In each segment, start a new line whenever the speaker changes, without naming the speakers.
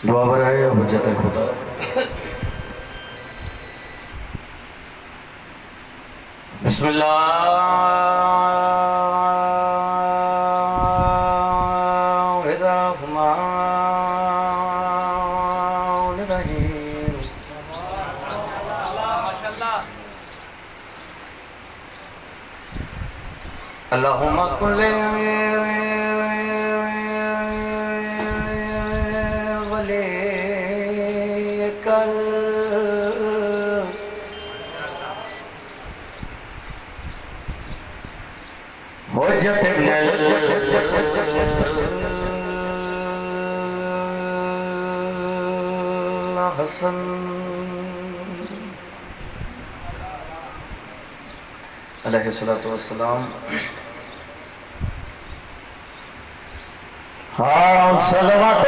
दुआ बराए हुज्जत खुदा। बिस्मिल्लाहिर्रहमानिर्रहीम। अल्लाहुम्मा कुल्ली हसन अलैहिस्सलातु वस्सलाम। हाँ सलवात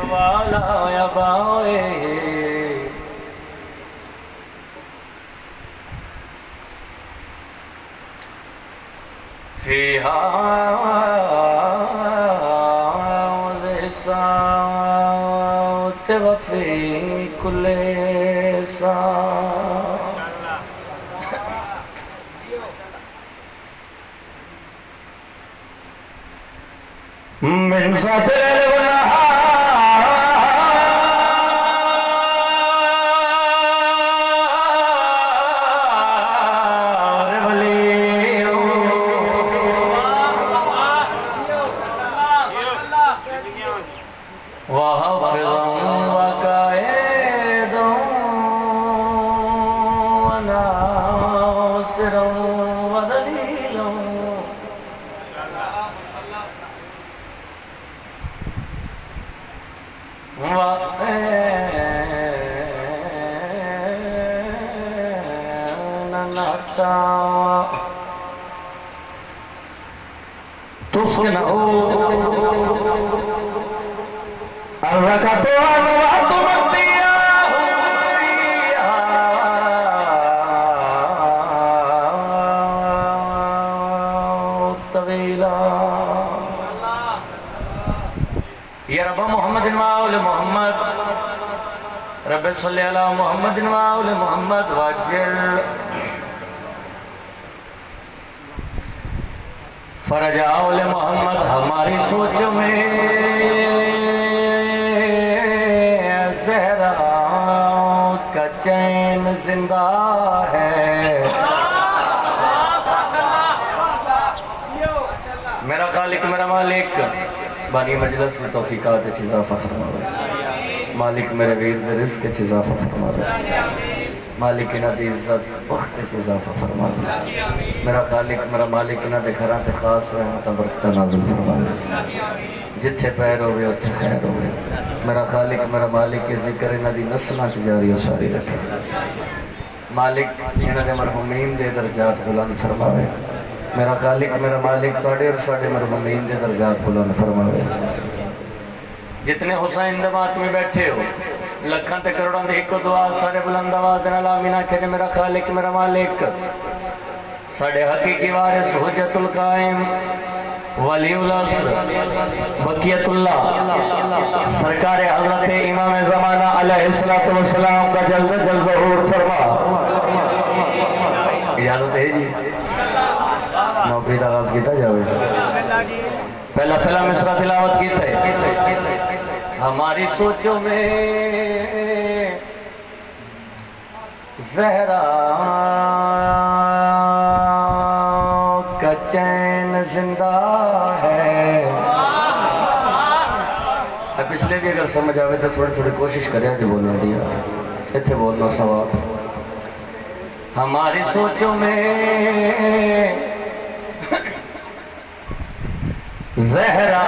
वाला या बाए फिहा वफ़ी कुल्ले सा मिन रब्बे सल्ली अला मुहम्मद व आले मुहम्मद वाजिल फरजा आले मोहम्मद। हमारी सोच में ज़हरा का चैन जिंदा है। मेरा खालिक मेरा मालिक बानी मजलिस में तौफीकात इज़ाफ़ा फरमावे। मालिक मेरे वीर दे रिज़्क़ च इज़ाफ़ा फरमावे। मालिक इन्हां दी इज़्ज़त वक्त च इज़ाफ़ा फरमावे। मेरा खालिक मेरा मालिक इन्हां दे घरां ते खास रहमतां बरकतां नाज़िल फरमावे। जिथे पैर होवे उत्थे खैर होवे। मेरा खालिक मेरा मालिक के ज़िक्र इन्हां दी नस्लां च जारी और सारी रखे। मालिक इन्हां दे मरहूमीन दे दर्जात बुलंद फरमावे। मेरा खालिक मेरा मालिक तुहाडे और साडे मरहूमीन दे दर्जात बुलंद फरमावे। जितने हुसैन दमात में बैठे हो लखों ते करोड़ों की एक दुआ सारे बुलंद आवाज़ नाल आमीन आखे। मेरा खालिक मेरा मालिक साडे हकीकी वारिस हुज्जतुल कायम वलीउल अस्र बकियतुल्लाह सरकार हज़रत इमाम ज़माना अलैहिस्सलातु वस्सलाम का जल्द जल्द ज़हूर फरमा। इजाज़त है जी, नौकरी का आगाज़ किया जाए। पहला पहला मिसरा तिलावत कीता है। हमारी सोचों में ज़हरा का चैन जिंदा है। पिछले भी अगर समझ आवे तो थोड़ी थोड़ी कोशिश करें जो बोलने दिया इतने बोलना सवाब। हमारी सोचों में जहरा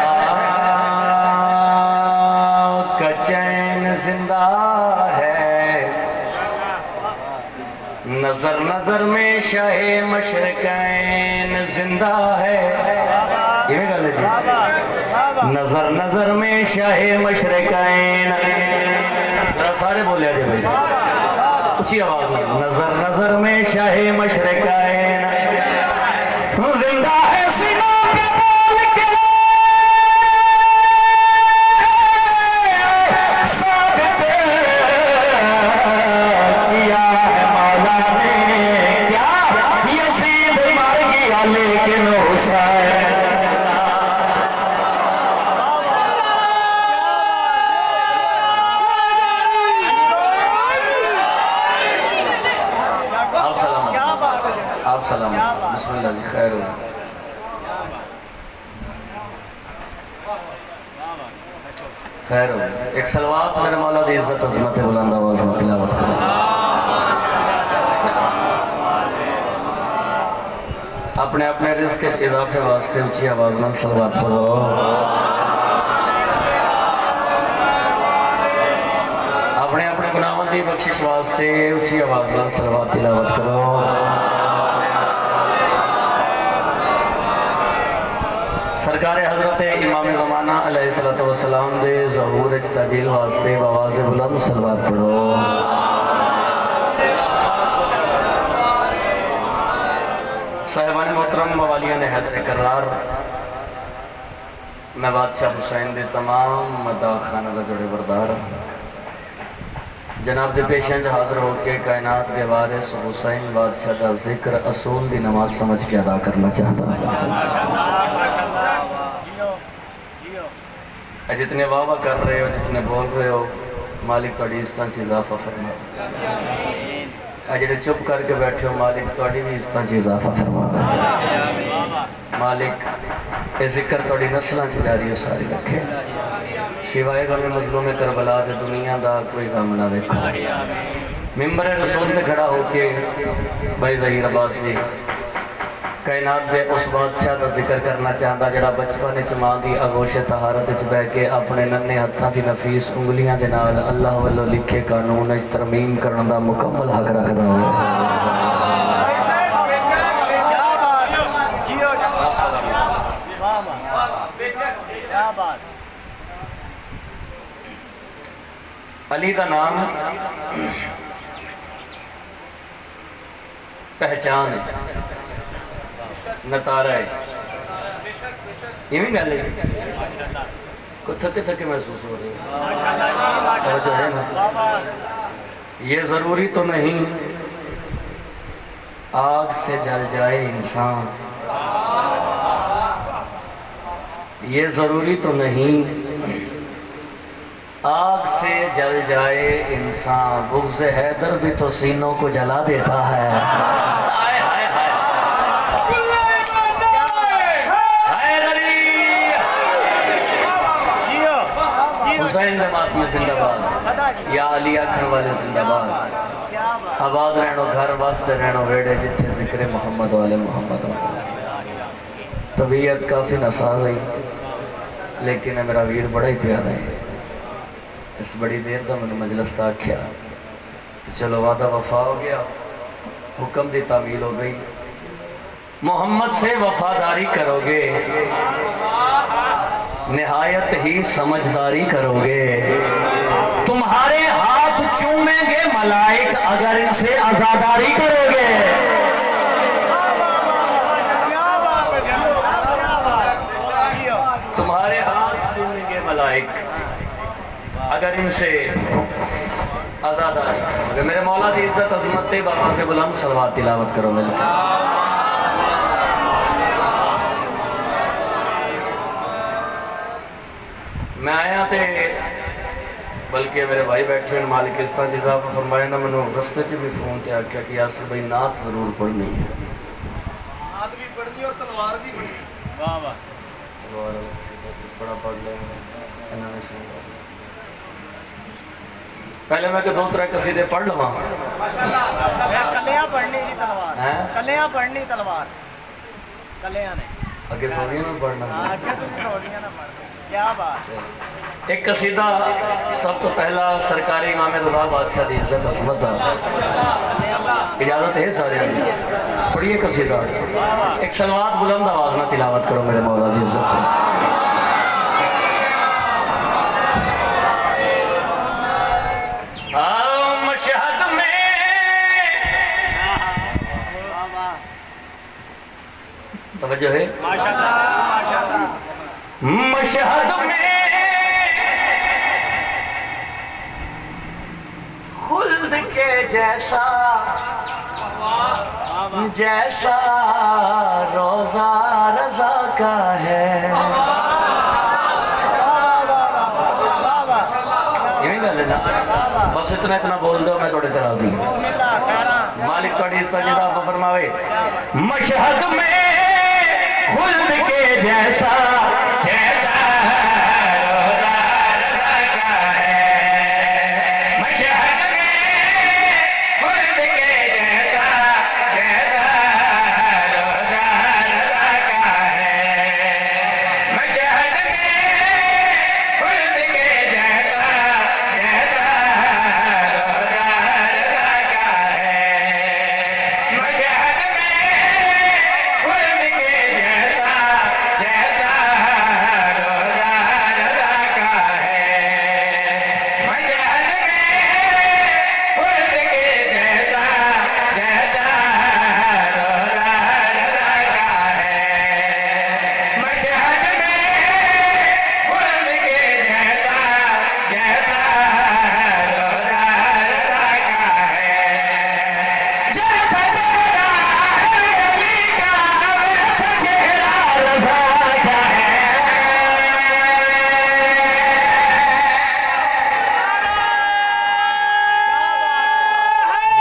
का चैन जिंदा है, नजर नजर में शाहे मशरकैन जिंदा है। ये गल है जी, नजर नजर में शाहे मशरकैन। जरा सारे बोले जी भाई, ऊंची आवाज में, नजर नजर में शाहे मशरकैन जिंदा है। सीनों के बोल के किया है मौला ने क्या, यजीद मर गया लेकिन हुसैन। आप सलाम, बिस्मिल्लाह जी, खैर हो। खैर हो। एक सलवात मेरे मौला दी इज्जत अजमत बुलंद आवाज में तिलावत करो। अपने अपने रिज़्क़ के इजाफे वास्ते ऊंची आवाज में सलवात पढ़ो। अपने अपने गुनाहों की बख्शिश वास्ते ऊंची आवाज में सलवात तिलावत करो। सरकार हजरत इमाम ज़माना अलैहिस्सलातु वस्सलाम दे ज़हूर ताजील वास्ते बवाज़ बुलंद सलवात पढ़ो। साहिबान मोहतरम मवालियान हैदर करार, मैं बादशाह हुसैन दे तमाम मदा खाना का जोड़े बरदार जनाब के पेशेंज हाजिर होकर कायनात के वारिस हुसैन बादशाह का जिक्र असूल की नमाज समझ के अदा करना चाहता। जितने वाह कर रहे हो, जितने बोल रहे हो, मालिक थोड़ी इज्जत च इजाफा फरमा। जो चुप करके बैठे हो, मालिक थोड़ी भी इज्जत च इजाफा फरमा। मालिक ये जिक्र थोड़ी नस्लों च जारी हो सारी रखे। सिवाय गम मजलूम करबला दे दुनिया का कोई गम ना वेखो। मिंबर रसूल से खड़ा होके भाई ज़हीर अब्बास जी कायनात दे उस बादशाह का जिक्र करना चाहता जड़ा बचपन मां की आगोश तहारत बह के अपने नन्हे हत्थों की नफीस उंगलियां के नाल अल्लाह वालों लिखे कानून तरमीम करने का मुकम्मल हक रखता हो। अली का नाम पहचान नतारा है, इवें गल है। को थके थके महसूस हो रहे तो है ना। ये ज़रूरी तो नहीं आग से जल जाए इंसान, ये ज़रूरी तो नहीं आग से जल जाए इंसान, बुग़्ज़ हैदर भी तो सीनों को जला देता है। हुसैन जमात में जिंदाबाद, या अली आखन वाले जिंदाबाद। आबाद रहनो घर वास्ते रहनो वेड़े जिथे जिक्र मोहम्मद वाले मोहम्मद वाले। तबीयत काफ़ी नासाज है लेकिन मेरा वीर बड़ा ही प्यारा है। इस बड़ी देर का मैंने मजलिस तक आख्या तो चलो वादा वफा हो गया, हुक्म की तामील हो गई। मोहम्मद से वफादारी करोगे निहायत ही समझदारी करोगे। तुम्हारे हाथ चूमेंगे मलाइक अगर इनसे आजादारी करोगे। तुम्हारे हाथ चूमेंगे मलाइक अगर इनसे आजादारी करोगे। मेरे मौला की इज्जत अजमत बाबा के बुलंद सलवात तिलावत करो मिलकर। मैं आया तो बल्कि मेरे भाई बैठे हैं, मालिक इस तरह चीज़ा फरमाया ना, मैंने रस्ते भी फोन से आख्या कि यासर भाई नात जरूर पढ़नी है। नात भी पढ़नी और तलवार भी पढ़नी। वाह वाह, तलवार बड़ा पढ़ ले। पहले मैं दो तरह कसीदे पढ़ लवा। कलियां पढ़नी तलवार, कलियां पढ़नी तलवार, कलियां ने अगे सौदियां ना पढ़ना
क्या बात।
एक कसीदा सब तो पहला सरकारी इमाम रजा बादशाह की इज्जत असमत इजाजत है सारे पढ़िए कसीदा। एक सलवात बुलंद आवाज में तिलावत करो मेरे मौला की इज्जत है। मशहद में तवज्जो है मशहद में खुल्द के जैसा जैसा रोजा रजा का है। बस इतना इतना बोल दो मैं थोड़े तराजी मालिक थोड़ी इस तरह फरमावे मशहद में खुल्द के जैसा जैसा रोजा रजा का है। मशहद में खुल्द के जैसा जैसा रोजा रजा का है। मशहद में खुल्द के जैसा जैसा रोजा रजा का है। मशहद में खुल्द के जैसा जैसा रोजा रजा का है। मशहद में खुल्द के जैसा जैसा रोजा रजा का है। मशहद में खुल्द के जैसा जैसा रोजा रजा का है। जैसा चेहरा है अली का वैसा चेहरा रज़ा का है।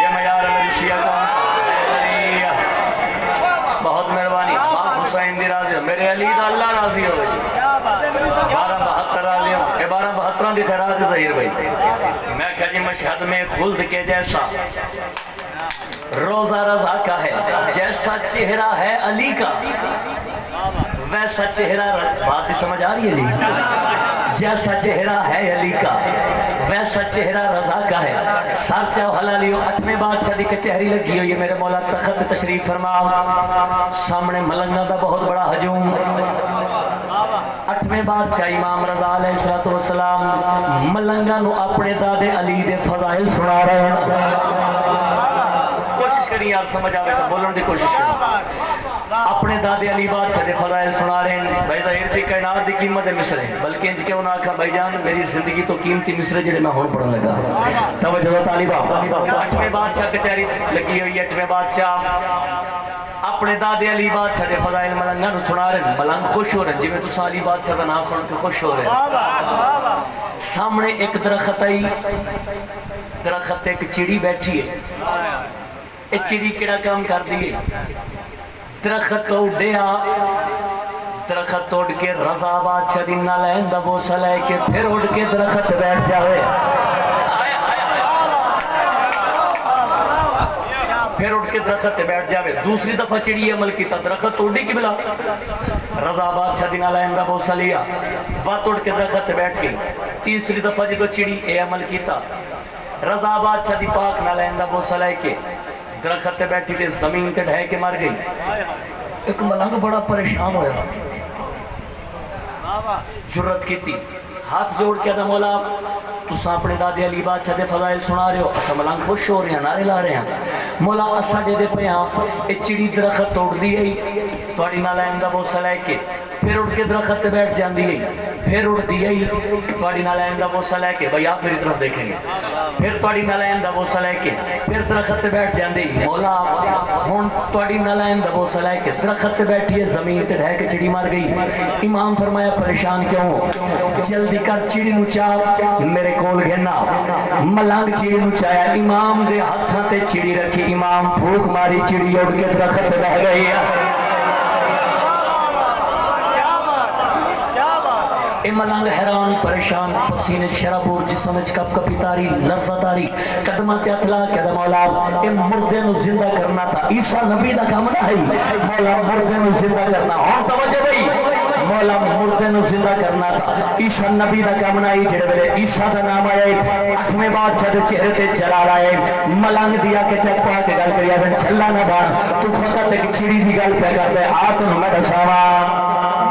ये मयार मेरी शिया का बहुत मेहरबानी माँ हुसैन दी राजी हो मेरे अली दा अल्लाह राजी हो गई। 1272 राजी हो 1272 दी खैरात है ज़हीर भाई। मैं कह जी मशहद में खुल्द के जैसा रोजा रजा का है। जैसा चेहरा है अली का वैसा चेहरा बात भी समझ आ रही है जी। जैसा चेहरा है अली का वैसा चेहरा रजा का है। सर चाहो हलालियो 8वें बादशाह की कचहरी लगी हुई है मेरे मौला तखत तशरीफ फरमाओ। सामने मलंगा का बहुत बड़ा हजूम 8वें बादशाह इमाम रजा अलैहिस्सलाम मलंगा नु अपने दादे अली दे फजाइल सुना रहे हैं। कोशिश करी यार समझ आवे तो बोलने की कोशिश करी। अपने दादे अली बादशाह दे फजाइल सुना रहे हैं। भाई ज़ाहिर जी कायनात दी कीमत है मिसरे बल्कि इंज क्यों ना आखा भाईजान मेरी जिंदगी तो कीमती मिसरे जेडे मैं हुण पढ़न लगा। तवज्जो तालिबा 8वें बादशाह कचहरी लगी हुई है। 8वें बादशाह अपने दादे अली बादशाह दे फजाइल मलंगा नु सुना रहे हैं। मलंग खुश हो रहे हैं जिवें तुसां अली बादशाह दा नाम सुन के खुश हो रहे हैं। सामने एक दरख्त आई दरख्त एक चिड़ी बैठी है। ये चिड़ी केड़ा काम कर दी है दरख्त तो उड़िया दरख्त तोड़ के रजा बादशाह दी नालैन दा बोसा लेके फिर उड़ के दरख्त बैठ जावे। फिर उठ के दरख्त पे बैठ जावे। दूसरी दफा चिड़ी अमल किया दरख्त तोड़ी की बिला रजा बादशाह दी नालैन दा बोसा लिया वत उड़ के दरख्त पे बैठ गई। तीसरी दफा जो चिड़ी ए अमल किया रजा बादशाह दी पाक नालैन दा बोसा लेके दरख्त पे बैठी ते जमीन ते ढह के मर गई। एक मलंग बड़ा परेशान होया जुर्रत की हाथ जोड़ के आदा मौला तुसा अपने दादे अली बादशाह दे फजाइल सुना रहे हो असा मलंग खुश हो रहे हैं नारे ला रहे हैं। मौला असा जे पे ये चिड़ी दरख्त तोड़ती है थोड़ी नालैन दा बोसा लैके फिर उड़ के दरख्त बैठ जाती है फिर उड़ती है थोड़ी नालैन दा बोसा लैके भाई आप मेरी तरफ देखेंगे फिर थोड़ी नालैन दा बोसा लैके फिर दरख्त बैठ जाती मौला हुण थोड़ी नालैन दा बोसा लैके दरख्त बैठी है जमीन ते ढह के चिड़ी मर गई। इमाम फरमाया परेशान क्यों जल्दी कर चिड़ी नू चाह मेरे कोल घेना। मलंग चिड़ी नू चाया इमाम दे हाथां ते चिड़ी रखी इमाम फूक मारी चिड़ी उड़ के दरख्त बह गई। ए मलंग हैरान परेशान पसीने शराबूर जिस्म कप कपी तारी लफ्जा तारी कदम ते हथ ला के मौला ए मुर्दे नु जिंदा करना था ईसा नबी दा काम ना है मौला मुर्दे नु जिंदा करना हुन तवज्जो भाई मौला मुर्दे नु जिंदा करना था ईसा नबी दा काम ना ही जेड़े वेले ईसा दा नाम आया 8वें बादशाह दे चेहरे ते जलाल आए मलंग दिया के चक पा के गल करिया बन छल्ला ना बाण तू फकत एक चिड़ी दी गल पे कर दे आ तू मैं दसावा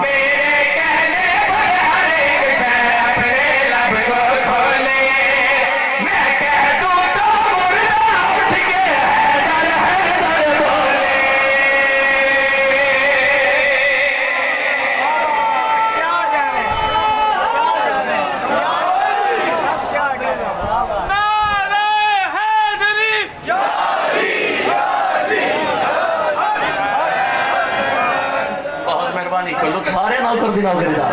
मेरे कहने पर हर एक शय अपने लब को खोले मैं कह दूं तो मुर्दा उठ के हैदर हैदर बोले कर दी नौकरी दा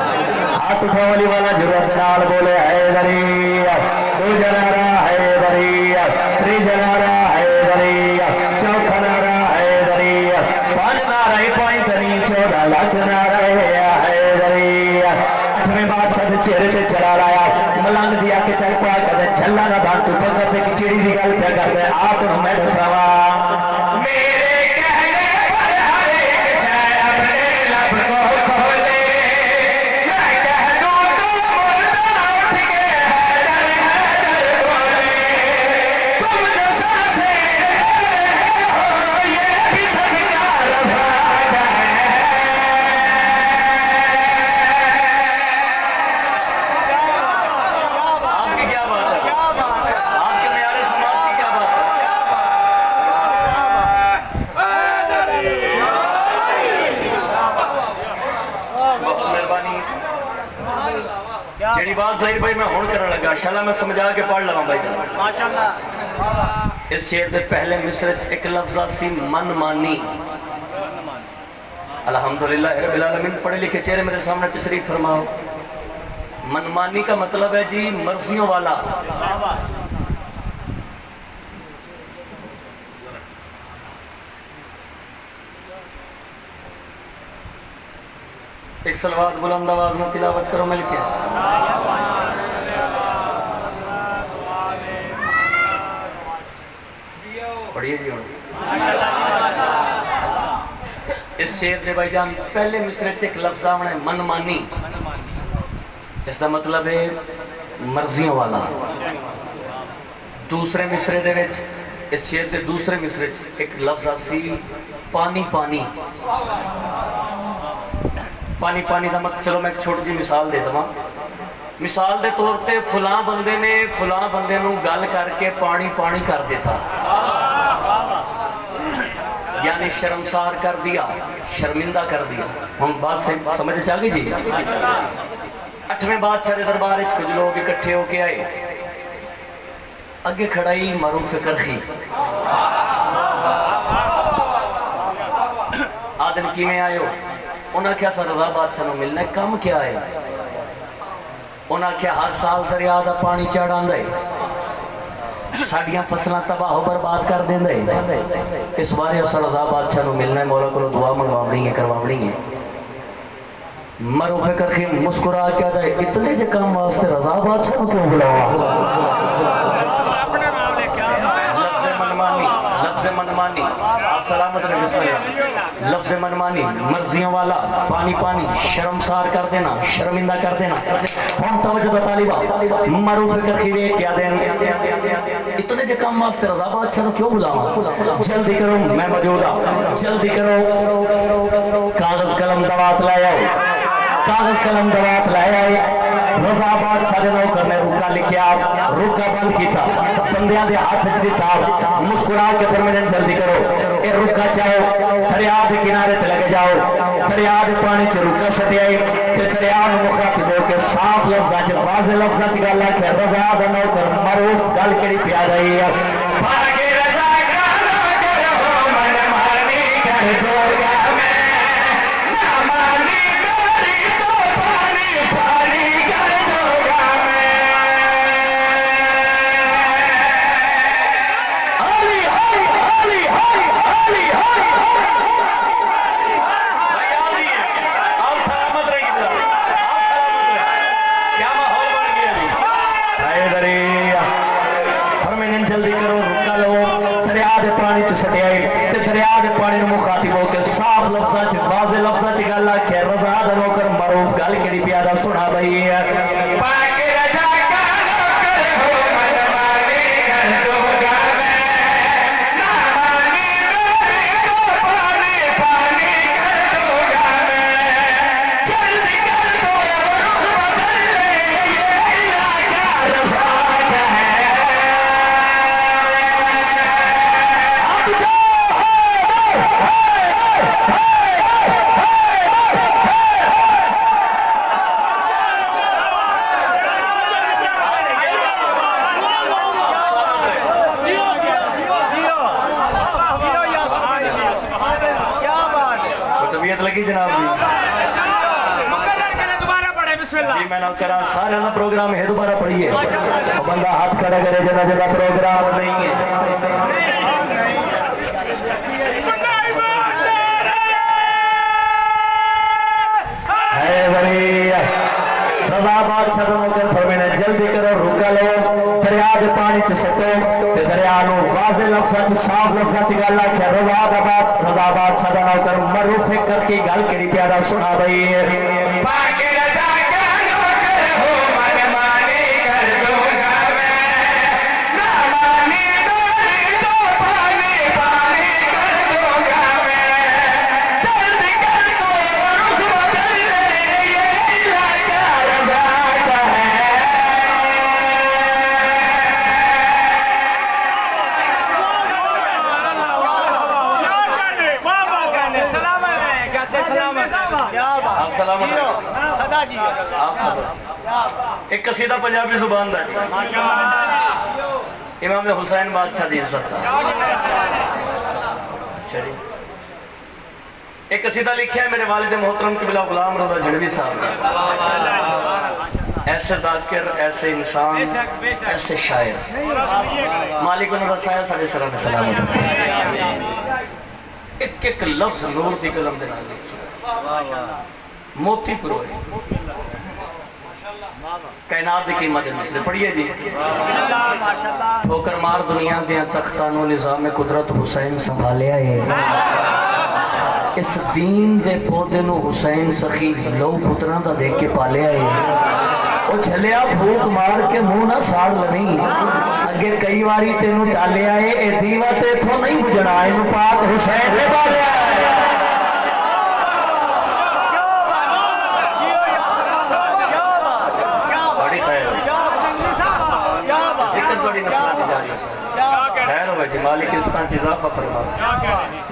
हाथ उठाने वाला जरूरत नाल बोले हैदरी दो जनारा हैदरी त्रिजनारा हैदरी चौथा नारा हैदरी पांच नारा पॉइंट नहीं 14 लाख नारा हैदरी 8वें बादशाह दे चेहरे पे चला लाया मलंग दिया के चल पा कदे छल्ला ना बांध तू फकत की चिड़ी दी गल पे कर दे आ तू मैं दसावा मेरे कहने पर हर एक शय अपने लब को खोले जेड़ी बात सही भाई मैं हुण करन लगा शाला मैं समझा के पढ़ लवां भाई माशाअल्लाह। इस शेर दे पहले मिसरे च एक लफ्ज़ सी मनमानी। अल्हम्दुलिल्लाह रब्बिल आलमीन पढ़े लिखे चेहरे मेरे सामने तशरीफ फरमाओ। मनमानी का मतलब है जी मर्जियों वाला। एक सलवात बुलंद आवाज में तिलावत करो मिलके। पढ़िए जी। इस शेर दे भाईजान पहले मिसरे च एक लफ्ज़ आना है मनमानी। इसका मतलब है मर्जियों वाला। दूसरे मिसरे दे विच इस शेर के दूसरे मिसरे च एक लफ्ज़ सी पानी पानी। पानी पानी का मतलब चलो मैं एक छोटी जी मिसाल दे देवां। मिसाल के तौर पर फलां बंदे ने फलां बंदे नूं गल करके पानी पानी कर दिता, यानी शर्मसार कर दिया, शर्मिंदा कर दिया। हम बात से समझ आ गई जी। 8वें बादशाह के दरबार में कुछ लोग इकट्ठे होके आए। अगे खड़ाई मारूफ करखी आदम किवें आयो। उन्हें आख्या सर रजा बादशाह मिलना कम क्या है। उन्हें आख्या हर साल दरिया का पानी चढ़ आंदा है, साडियां फसलां तबाह बर्बाद कर देंदा है। इस बारे अस रजा बादशाह मिलना है, मौला को दुआ मंगवानी है, करवानी है। मरूफ करके मुस्कुरा क्या था इतने जे काम वास्ते रजा बादशाह को क्यों बुलावा। लफ्ज़ मनमानी आप सलामत रहे बिस्मिल्लाह। लफ्ज़ मनमानी मर्जियों वाला, पानी पानी, शर्मसार कर देना, शर्मिंदा कर देना। हम तवज्जो दो तालिबा मरूफ करके वे क्या देन इतने जे काम वास्ते रजा बादशाह को क्यों बुलावा। जल्दी करो मैं मौजूद हूं, जल्दी करो। कागज कलम दवात लाया, कागज कलम दवात लाया। रजा बादशाह के नौकर ने रुका लिखिया, रुका बंद किया, बंदियां दे हाथ च दिता, मुस्कुरा के फिर मैंने जल्दी करो ए रुका चाहो दरिया के किनारे ते लगे जाओ। दरिया के पानी च रुका छड्डिया ते दरिया नु मुखातिब होके साफ लफ्ज़ां च वाज़े लफ्ज़ां च गल आखे रजा दा नौकर मरूफ गल केड़ी पिया रही है। भागे रजा का नौकर हो मनमानी कर दोगा मैं, ना मानी मेरी तो पानी पानी कर दोगा मैं। हली हली हली हली हली हली आप सलामत रहिए, आप सलामत रहिए। वाज़े लफ्ज़ां च गल आखे रज़ा दा नौकर मरूफ गल केड़ी प्यारा सुना बई पाक रज़ा का नौकर हो मनमानी कर दूंगा मैं ना मानी मेरी को पानी पानी कर दूंगा मैं जल्दी कर दो रुख बदल ले ये इलाका रज़ा का है अब जो तबीयत लगी जनाब जी जी मैं ना करा सारे ना प्रोग्राम है दोबारा पढ़िए और बंदा हाथ खड़ा करे जना जना प्रोग्राम नहीं है रज़ा बादशाह दा नौकर फरमाया जल्दी करो रुका लो दरिया दे पानी च सको ते दरिया नु वाज़े लफ्ज़ां च साफ लफ्ज़ां च गल आखे रज़ा बादशाह दा नौकर मरूफ करके गल केड़ी प्यारा सुना बई पाक रज़ा का नौकर हो मनमानी कर दूंगा मैं ना मानी मेरी को पानी पानी कर दूंगा मैं जल्दी कर दो रुख बदल ले ये इलाका रज़ा का है आप सलाम
सदा जी
आप सब एक कसीदा पंजाबी जुबान दा जी इमाम हुसैन बादशाह दी इज्जत दा अच्छा जी एक कसीदा लिखा है मेरे वालिद मोहतरम किबला गुलाम रज़ा झड़वी साहब ने ऐसे जाकिर ऐसे इंसान ऐसे शायर मालिक उन्होंने साया साढ़े सरा से सलामत रखे एक एक लफ्ज नूर की कलम दे नाल लिखी मोती पुरोए कायनात की कीमत मिसले पढ़िए जी ठोकर मार दुनिया दे तख्तां नूं निज़ाम कुदरत हुसैन संभालिया है इस दीन दे पौधे नूं हुसैन सखी लौ पुत्रां दा देख के पालिया है ओ झलिया फूक मार के मुंह ना साड़ लनी अगे कई बारी तेनू टालिया है ए दीवा ते इथों नहीं बुझना इनू पाक हुसैन ने बालिया है बड़ी खैर जिक्र बड़ी नस्लां दी जारी है खैर हो जी मालिक इस तरह इजाफा फरमा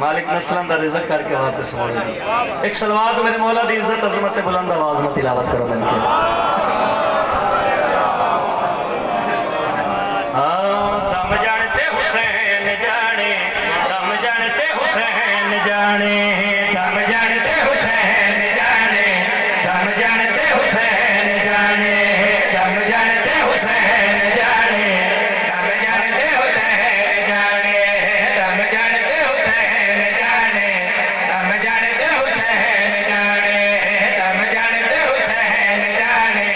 मालिक नस्लां दा रिज़्क़ करके वापस मोड़ जी एक सलवात मेरे मौला दी इज्जत अज़मत बुलंद आवाज में तिलावत करो मिलके दम जानते हुसैन जाने दम जानते हुसैन जाने दम जानते हुसैन जाने दम जानते हुसैन जाने दम जानते हुसैन जाने दम जानते हुसैन जाने दम जानते हुसैन जाने दम जानते हुसैन जाने दम जानते हुसैन जाने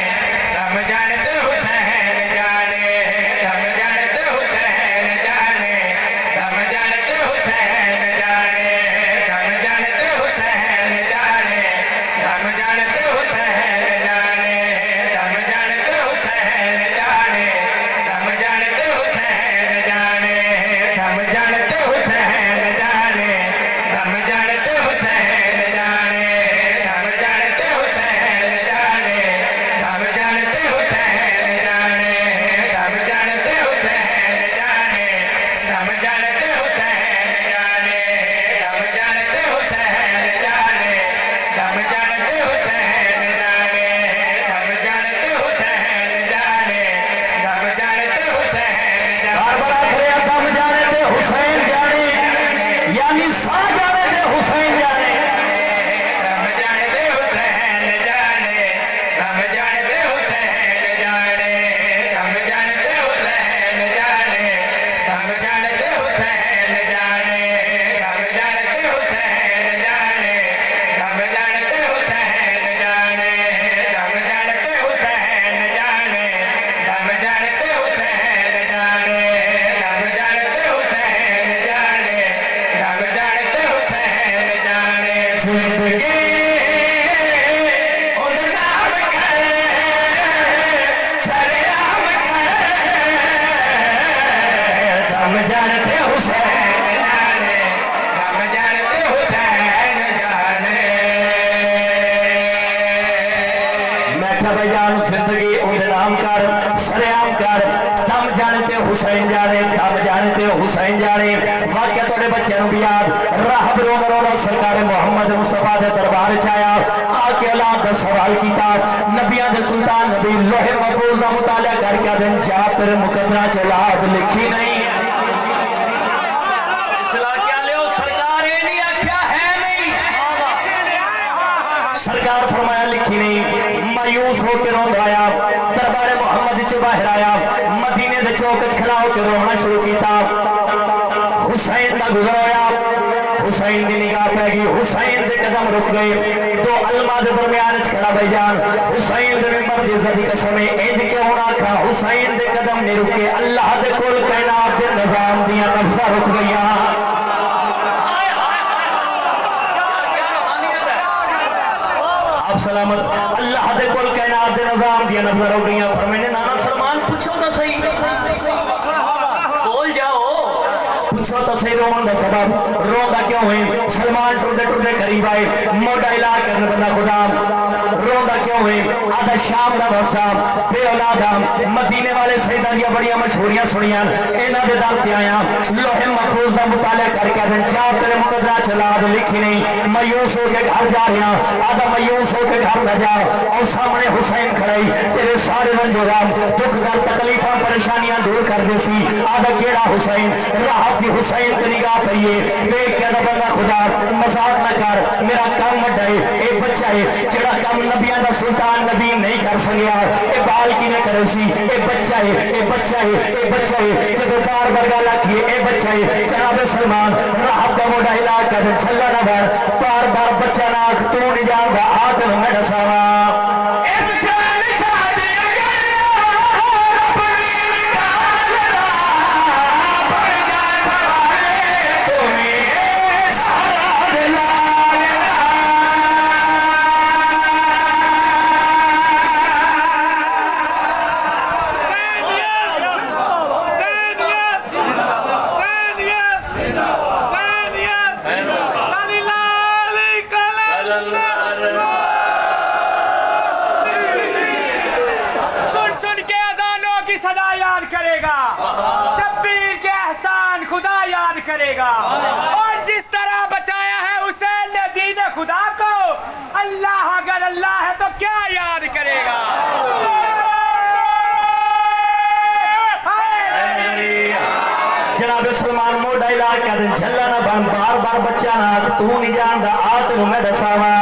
सरेआम कर दम जाने ते हुसैन जाने दम जाने ते हुसैन जाने वाकया तोड़े बच्चे भी याद राहब रोना रोना सरकार मोहम्मद मुस्तफा दे दरबार च आया आके औलाद दा सवाल कीता नबियां दे सुल्तान नबी लोहे महफूज दा मुताला करके दिन जा तेरे मुकद्दरा च औलाद लिखी नहीं सरकार फरमाया लिखी नहीं मायूस होकर रोंदा आया दरबार मोहम्मद च बाहर आया मदीने दे चौक च खड़ा होकर रोना शुरू किया हुसैन दा गुजर होया हुसैन दी निगाह पै गई हुसैन दे कदम रुक गए तो अलमा दे दरमियान च खड़ा भाईजान हुसैन दे मिंबर दी इज्जत दी कसम इंज क्यों ना आखा हुसैन दे कदम नहीं रुके अल्लाह दे कोल कायनात दे निजाम दियां नफ्सां रुक गईयां सलामत अल्लाह दे कोल कायनात दे निजाम दिया नजर हो गईयां फरमाने नाना सलमान पूछो तो सही बोल जाओ पूछो तो सही रोवन दा सबब रोंदा क्यों है सलमान टुरदे टुरदे करीब आए मोटा इला करने बंदा खुदा रोंदा क्यों है आधा शाम दा वसा बे औलादा मदीने वाले सैयदा दी बड़ियां मशहूरियां सुनियां इन्हां दे दर ते आया लोहे महफूज दा मुताला करके दिन चाह तेरे मुकद्दरा च औलाद लिखी नहीं मायूस होके घर जा रहा आधा मायूस होके घर न जा और सामने हुसैन खड़ाई तेरे सारे रंजोराम दुख दर्द तकलीफां परेशानियां दूर कर दे सी आधा केड़ा हुसैन राहत दी हुसैन ते निगाह पईए देख के दा बंदा खुदा मजाक न कर मेरा काम वड्डा है ए बच्चा है जेड़ा काम नबियां दा सुल्तान नबी नहीं कर सकिया ए बाल किने करे सी ए बच्चा है ए बच्चा है ए बच्चा है जब बार बरगा लाखी ए बच्चा है जनाब सलमान राहत दा मोड़ा इला कर छल्ला ना बार बार बच्चा ना तू नहीं जाऊंगा आदम मैं दसावा
करेगा और जिस तरह बचाया है हुसैन ने दीन खुदा को अल्लाह अगर अल्लाह है तो क्या याद करेगा
जनाब सलमान मोड़ा इलाज कर दिन छल्ला ना बन बार बार बच्चा ना तू नहीं जानदा आ तेनू मैं दसावा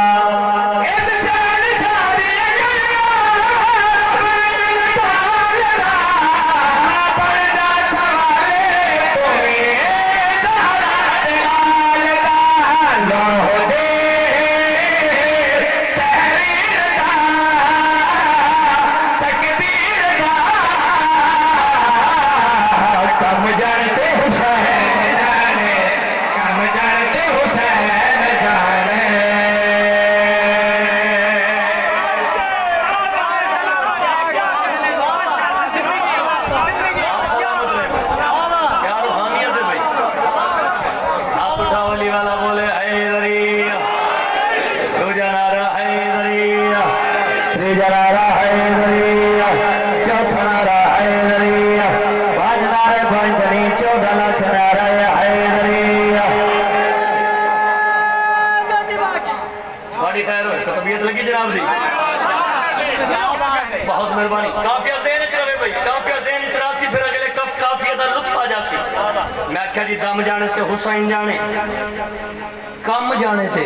बहुत मेहरबानी काफिया ज़हन च रहे भाई काफिया ज़हन च रासी फिर अगले कफ काफिया दा लुत्फ आ जासी मैं आख्या जी दम जाने ते हुसैन जाने कम जाने ते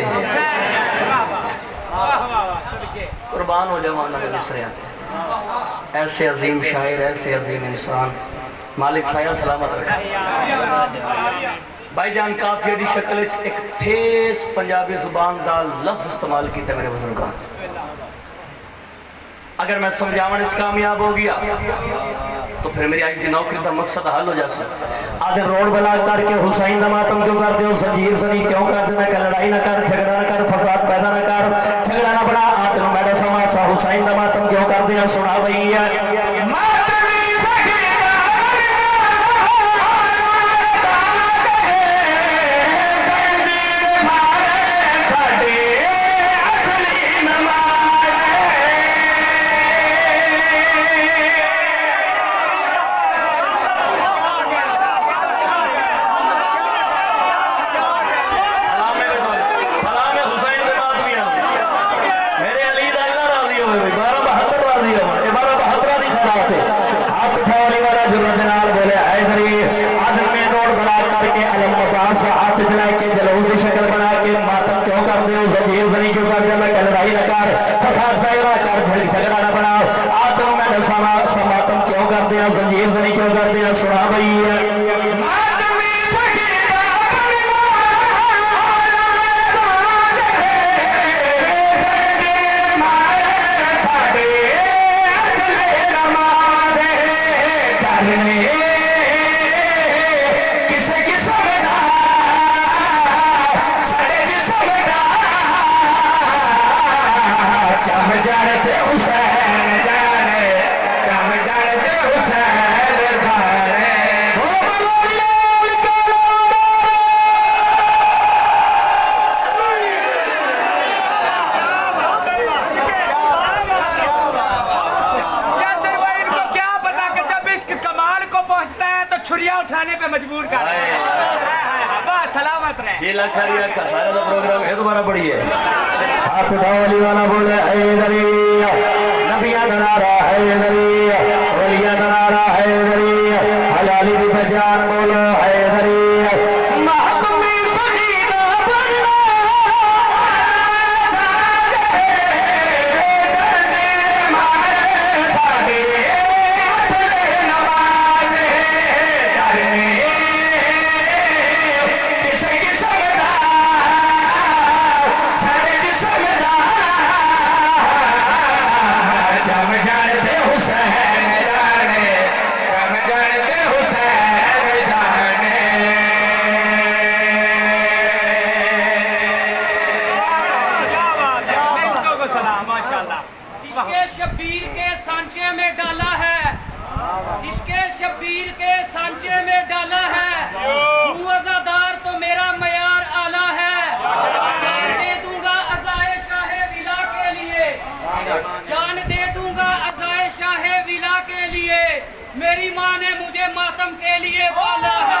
कुर्बान हो जावा ना मिसरिया ते ऐसे अजीम शायर ऐसे अजीम इंसान मालिक साया सलामत रखे भाईजान काफिया दी शक्ल च एक ठेस पंजाबी जुबान दा लफ्ज इस्तेमाल किया मेरे बुजुर्गां अगर मैं समझाने कामयाब हो गया तो फिर मेरी आज की नौकरी का मकसद हल हो जाए आधे रोड बला करके हुसैन का मातम क्यों करते हो संजीर सनी क्यों करते मैं लड़ाई ना कर झगड़ा ना कर फसाद पैदा ना कर झगड़ा ना बना आते मैडा समासा हुसैन का मातम क्यों करते हैं सुना भैया कर दे, मैं लड़ाई न कर, फसाद पैदा कर, झगड़ा न बनाओ। आज तुम मैंने समातम क्यों कर दिया, जंजीर से नहीं क्यों कर दिया, सुना भई
उठाने पे मजबूर कर बस सलामत रहे।
जी लखरिया का सारा का प्रोग्राम है तुम्हारा बड़ी है।
हाथ उठाओ वाला बोले हैदरी, नबिया का नारा हैदरी, वलिया का नारा हैदरी, हलाली की पहचान बोलो हैदरी।
शब्बीर के सांचे में डाला है, इसके शब्बीर के सांचे में डाला है। तू अज़ादार तो मेरा मयार आला है। जान दे दूंगा अज़ाए शाहे विला के लिए, जान दे दूंगा अज़ाए शाहे विला के लिए। मेरी माँ ने मुझे मातम के लिए पाला है।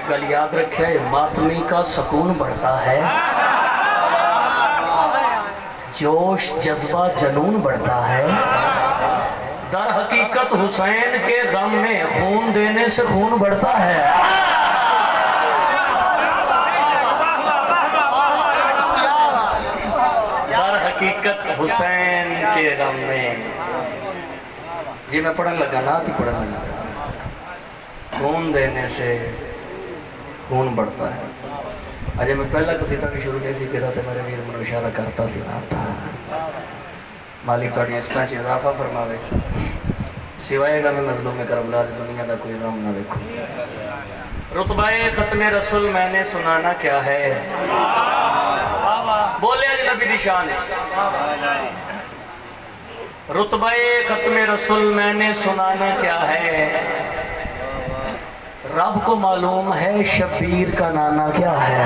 कल याद रखे, मातमी का सुकून बढ़ता है, जोश जज्बा जनून बढ़ता है। दर हकीकत हुसैन के गम में खून देने से खून बढ़ता है। दर हकीकत हुसैन के गम में, जी मैं पढ़ने लगा ना थी, पढ़ने लगा, खून देने से खून बढ़ता है। अजय मैं पहला कसीदा भी शुरू जैसी किया था, मेरे वीर मनु इशारा करता सुना था। मालिक थोड़ी इस तरह इजाफा फरमावे, सिवाय गम मजलूम करबला दुनिया का कोई गम ना देखो। रुतबाए खत्म रसूल मैंने सुनाना क्या है, बोले अजनबी दी शान। रुतबाए खत्म रसूल मैंने सुनाना क्या है, रब को मालूम है शबीर का नाना क्या है।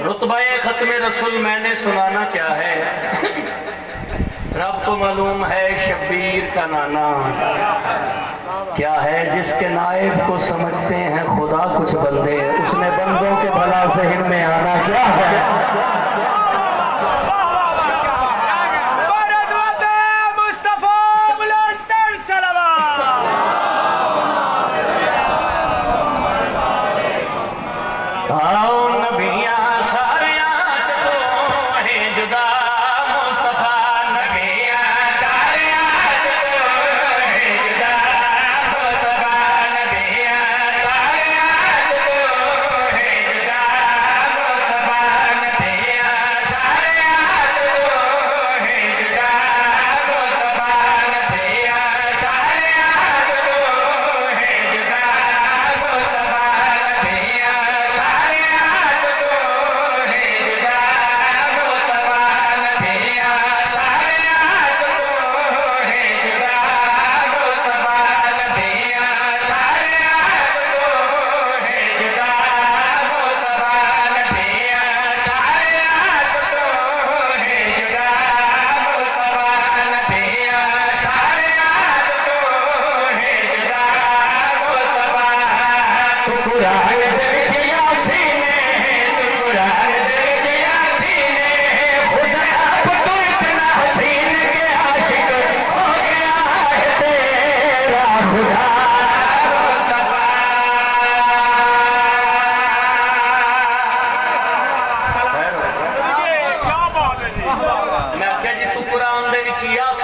रुतबाए खत्म रसूल मैंने सुनाना क्या है, रब को मालूम है शबीर का नाना क्या है। जिसके नायब को समझते हैं खुदा कुछ बंदे, उसने बंदों के भला ज़हन में आना क्या है।
Yeah.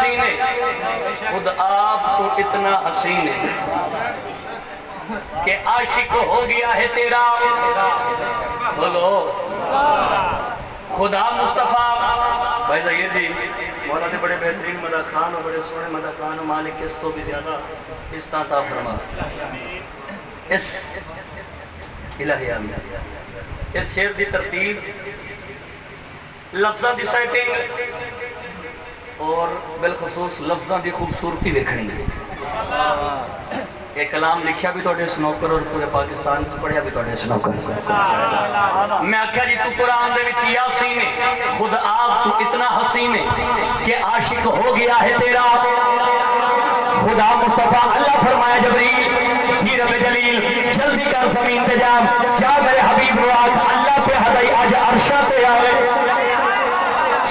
यासीन है, खुद आप तो इतना हसीन है कि आशिक हो गया है तेरा। बोलो खुदा मुस्तफा भाई जहीर जी मौला के बड़े बेहतरीन मदा खान और बड़े सोने मदा खान मालिक इस तो भी ज्यादा इस ता फरमा इस इलाही आमीन। इस शेर की तरतीब लफ्ज़ों की सेटिंग और बिलखसूस लफ्ज़ों की खूबसूरती देखनी है। एक कलाम लिखा भी थोड़े स्नोकर और पूरे पाकिस्तान से पढ़िया भी थोड़े स्नोकर। मैं आख्या जी तू कुरान दे विच यासीन है, खुद आप तू इतना हसीन है कि आशिक हो गया है तेरा। खुदा मुस्तफा अल्लाह फरमाया जबरील जी रब जलील जल्दी कर जमीन पे जा मेरे हबीब मुराद अल्लाह पे हदाई आज अर्शा पे आवे।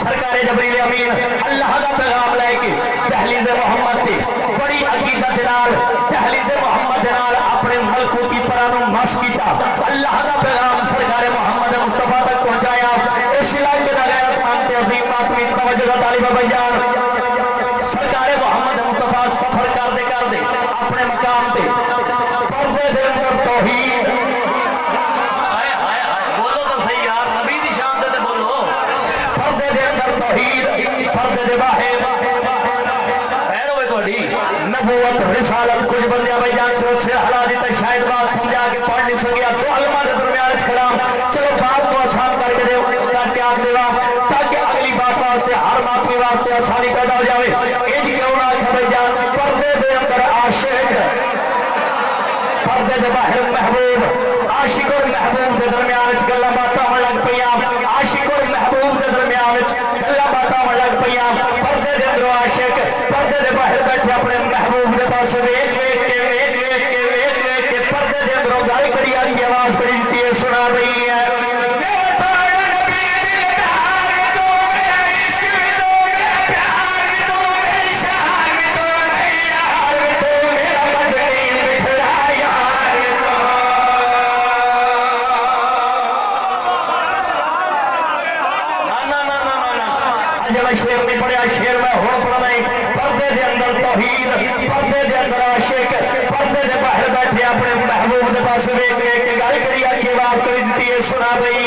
सरकारे जबरील अमीन अल्लाह का पैगाम लेके तहलीज़े मोहम्मद की बड़ी अकीदत नाल तहलीज़े मोहम्मद नाल अपने मलकूती परानों मस कीता। अल्लाह का पैगाम सरकारे मोहम्मद मुस्तफा तक पहुंचाया। इस इलाके का गैरत मानते अजीम आदमी तवज्जो तालिब भाईजान सरकारे मोहम्मद मुस्तफा सफर करते करते अपने मकाम पे पर्दे दे अंदर तौहीद हाय हाय हाय बोलो तो सही यार नबी दी शान दे बोलो। पर्दे दे अंदर तौहीद पर्दे दे बाहर खैर होवे तोड़ी नबूवत रिसालत कुछ बंदे भाईजान से हला दी तो शायद बात समझा के पढ़ नहीं सकिया तो अलमा के दरमियान खड़ा चलो बात को आसान करके दे करके आप देवा ताकि अगली बात वास्ते हर बात के वास्ते आसानी पैदा हो जाए। एज क्यों ना भाईजान पर्दे दे अंदर आशिक पर्दे दे बाहर महबूब आशिक और महबूब के दरमियान गल्लां बातां होण लग पईयां। आशिक और महबूब के दरमियान गल्लां बातां होण लग पईयां। पर्दे दे अंदर आशिक पर्दे दे बाहर बैठे अपने महबूब के पास वेख वेख के पर्दे दे अंदर गल करी की आवाज करी दी है सुना रही है। शेर नहीं पढ़िया शेर में हुण पढ़ना पर्दे दे अंदर तौहीद पर्दे दे अंदर आशिक पर्दे दे बाहर बैठे अपने महबूब के पास वेख वेख के गल करी की आवाज करी दी है सुना रही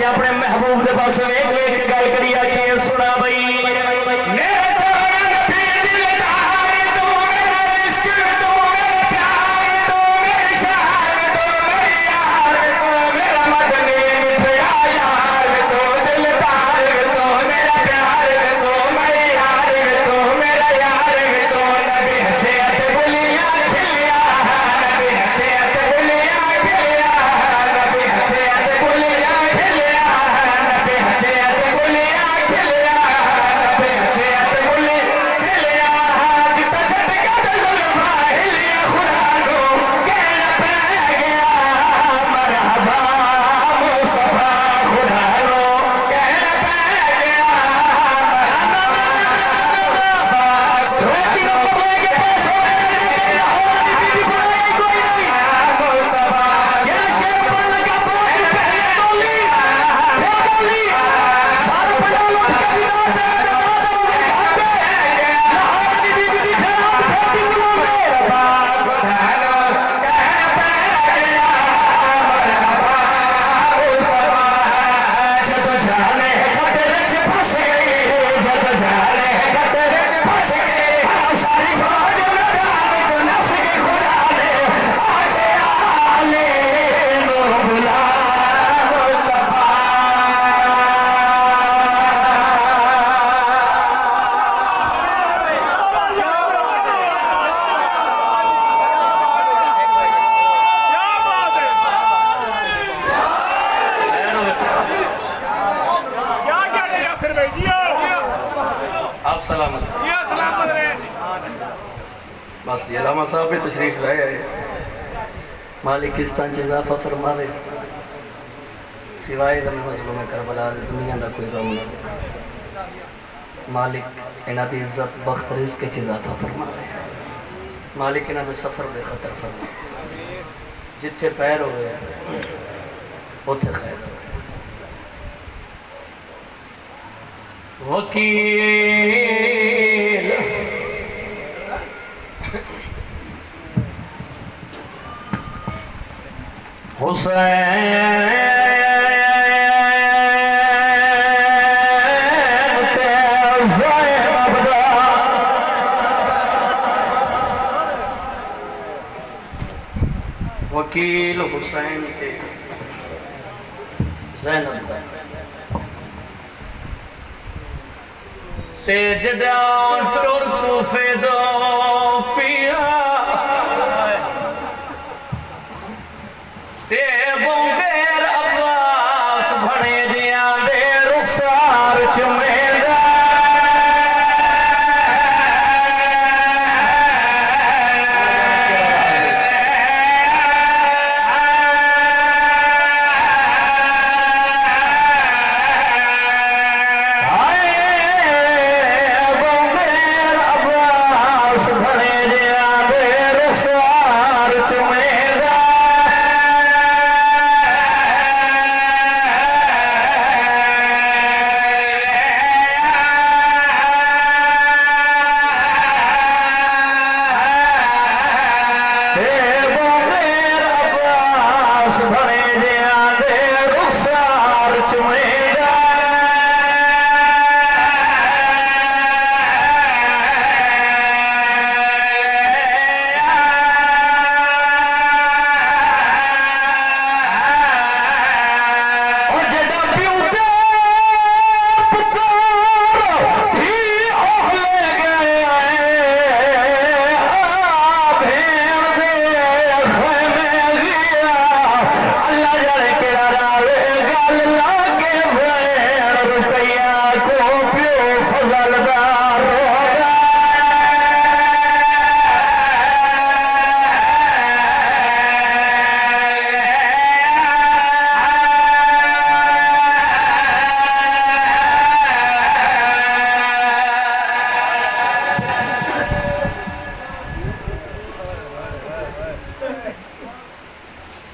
अपने महबूब के पास वेख वेख के गल करी आखिए सुना बई सलामत
या सलामत रहे।
बस ये लामा साहब भी तशरीफ लाए आए मालिक इस तरह इजाफा फरमावे सिवाय मजलूम करबला दुनिया का कोई गम ना मालिक इन्हों की इज्जत बख्त रिज़्क़ के इजाफा फरमावे मालिक इन्हों के सफ़र बेखतर फरमावे जिथे पैर हो गए उथे खैर वकील हुसैन वकील हुसैन के ज़ैनब दा ते जड़ा टुर कूफे दो पिया ते बंगेर अब्बास भणे जिया दे रुखसार चुमेदा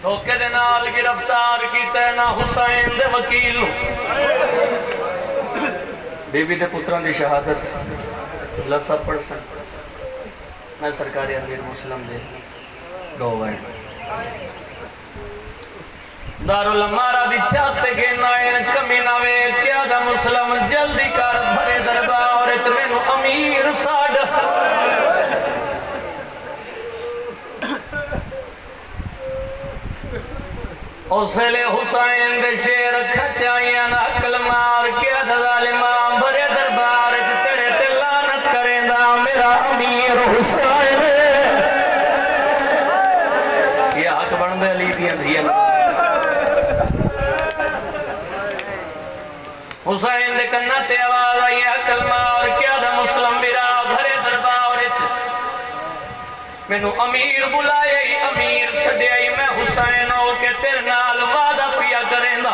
धोखे दे नाल गिरफ्तार कीता ना हुसैन दे वकील बीबी दे पुत्रां दी शहादत लसा पढ़ सन मैं सरकारी अमीर मुस्लिम दे दो वाए दारुल अमारा दी छत के नायन कमीना वे क्या दा मुस्लिम जल्दी कर भरे दरबार च मैनू अमीर साड उसले हुसैन दे शेर खचाइया ना अकल मार के जालिमा भरे दरबार च तेरे ते लानत करेंदा मेरा अमीर हुसैन ये हक बनदे अली दी धिया हुसैन दे कन्ना ते आवाज आई अकल मार के मुस्लिम बिरा भरे दरबार च मैनू अमीर बुलाए अमीर सदियाई मैं हुसैन हो के तेरे नाल वादा पिया करेंदा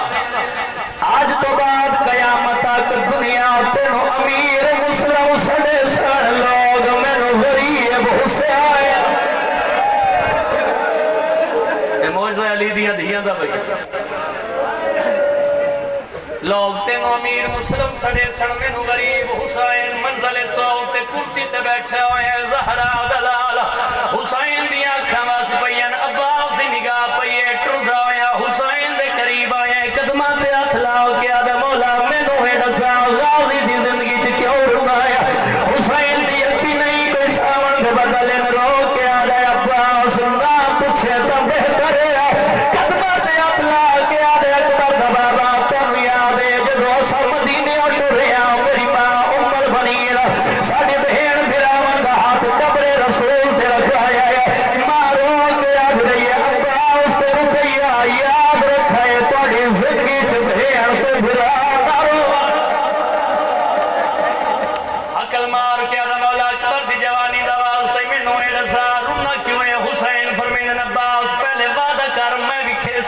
आज तो बाद कयामत तक दुनिया तेनू अमीर मुस्लिम सदे सन लोग मैनू गरीब हुसैन ए मौजा अली दी धियां दा भाई लोग तेनू अमीर मुस्लिम सदे सन मैनू गरीब हुसैन मंजिले सौ ते कुर्सी ते बैठा होया ज़हरा दलाल हुसैन दी अखां वस पईयां अब्बास दी निगाह पई टुरदा होया हुसैन दे करीब आया कदमां ते हथ लाओ के आदे मौला मैनू है दसा गाजी दी जिंदगी च क्यों रुलाया हुसैन दी अखी नहीं कोई सावन दे बदले न रो के आदे अब्बास ना पूछे तो बेहतर है कदमां ते हथ ला के आदे अकबर दा बाबा तेनू याद है जदों असां मदीने टुरिया मेरी मां उम्मल बनी साडे बहन भिरावां दा हाथ कब्रे रसूल ते रखाया है मारो के आज रही अब्बास ते रुपया याद रखा है तुहाडी जिंदगी च बहन ते भिरा मारो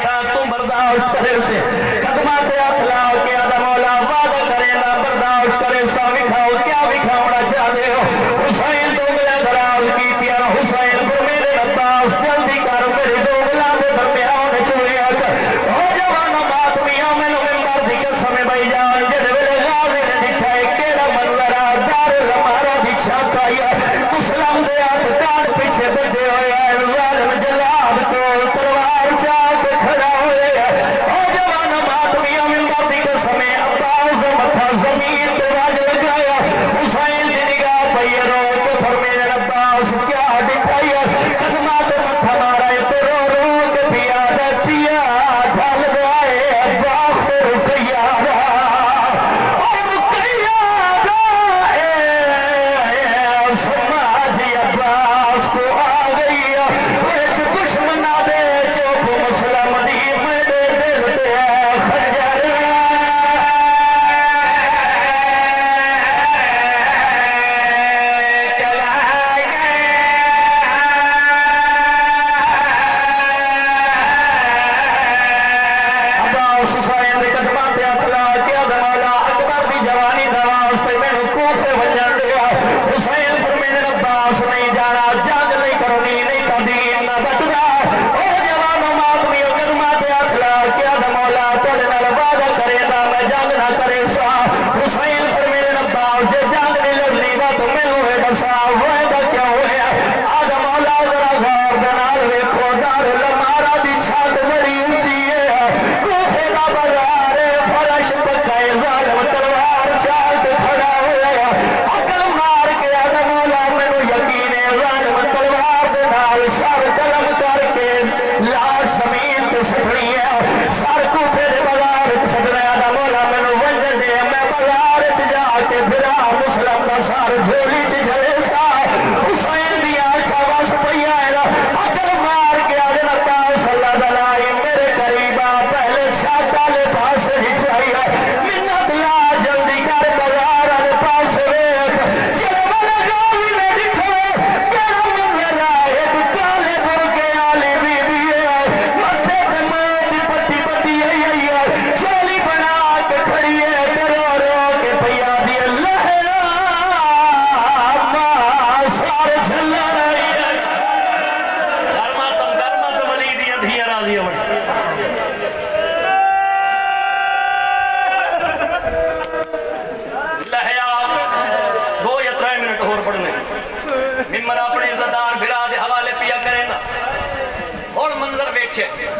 सा तू बर्दाश्त करे से कदमा ते हाथ ला के आदा मौला वादा करे ना बर्दाश्त करे सा विखाओ क्या विखावना चाहते हो हुसैन तो मेरा दराज की पिया हुसैन को मेरे अब्बास जल्दी कर मेरे दो गला दे दरमियान चुए हो जवान बात मियां मैनू मिंबर दी कसम भाई जान जेदे वेले गाजी ने दिखा केड़ा मंजर आ दार लमारा दी छत आई मुसलम दे हाथ कान पीछे बढ़े होए जालिम जलाद को तलवार चाक खड़ा होए ओ जवान बात मियां मिंबर दी कसम अब्बास दा मत्था जमीन पे वाज लगाया हुसैन दी निगाह पई रो के फरमाए अब्बास क्या दिखाई कदमा ते मत्था मारा ते रो रो के पिया ढल गए अब्बास को रुकैया और रुकैया समाज अब्बास को आ गई दुश्मना दे चुप मुसलम दी मेरे दिल दे खंजर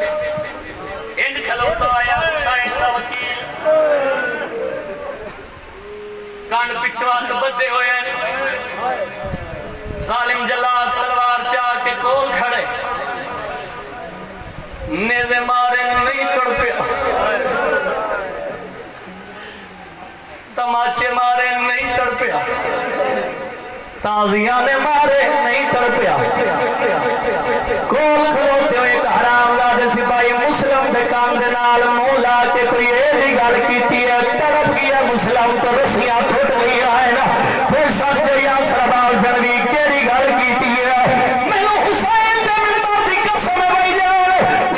इंज खलोता आया हुसैन दा वकील कान पिछवा बदे हुए जालिम जलाद तलवार चाक के कोल खड़े नेज़े मारे नहीं तड़पया तमाचे मारे नहीं तड़पया ताजिया ने मारे नहीं तड़पया कोल खलोते हुए हरामजादे सिपाही मुस्लिम दे कान दे नाल मुंह ला के कोई ऐसी गल कीती है तड़प गया मुस्लिम तो रस्सियां टूट गई है ना फिर सच गया सरबाज जनवी केड़ी गल कीती है मैनू हुसैन दे मिंबर दी कसम भाई जान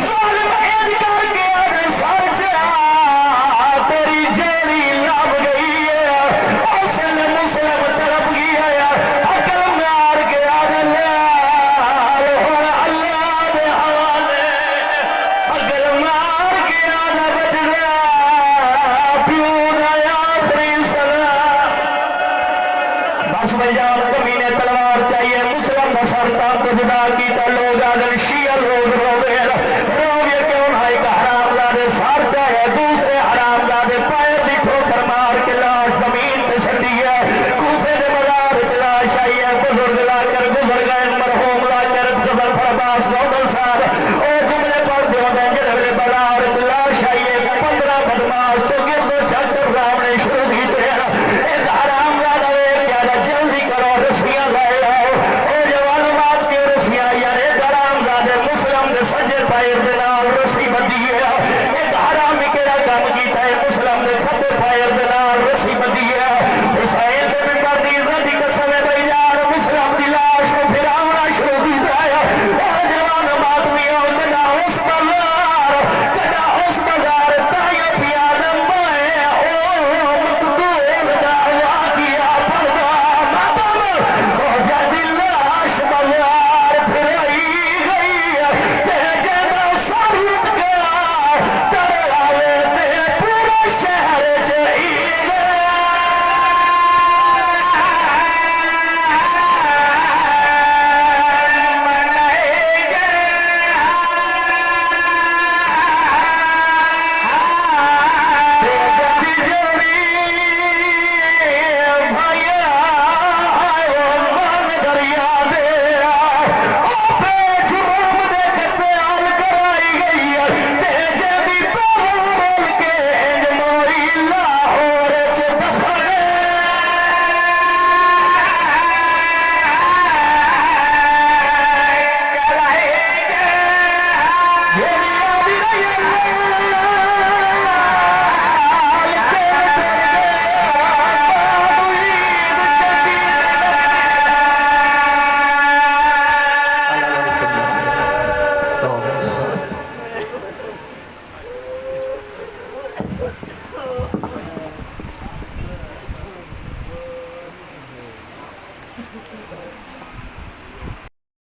जालिम ऐज करके आने सच तेरी जेड़ी लभ गई है उसने मुस्लिम तड़प गया है अकल मार के आने कमीने तलवार चाहिए मुस्लिम का सरता को जुदा किया लोग आदर शिया लोग रोवे रोवे क्यों भाई का हरामजादे सार चाहे दूसरे हरामजादे पैर दी ठोकर मार के लाश जमीन पे सटी है कूफे दे बाजार चला चाहिए बुजुर्ग लाकर गुजर गए मरहूम लाकर गुजर फरबास गौदल साहब ओ जुमले पढ़ दो डेंजर वाले बाजार चला चाहिए 15 बदमाश जो गिरदो छक्कर रावने शुरू की तेरा एक हरामजादा जल्दी करो रस्सियां लाए आओ ओ जवान बात के रस्सियां यारे हरामजादे मुस्लिम दे सजे पैर दे नाल रस्सी बंधी है एक हराम केड़ा काम कीता है मुस्लिम दे खब्बे पैर दे नाल रस्सी बंधी है हुसैन दे मिंबर दी इज्जत दी कसम है भाई यार मुस्लिम दी लाश को फिरावना शुरू कीता है ओ जवान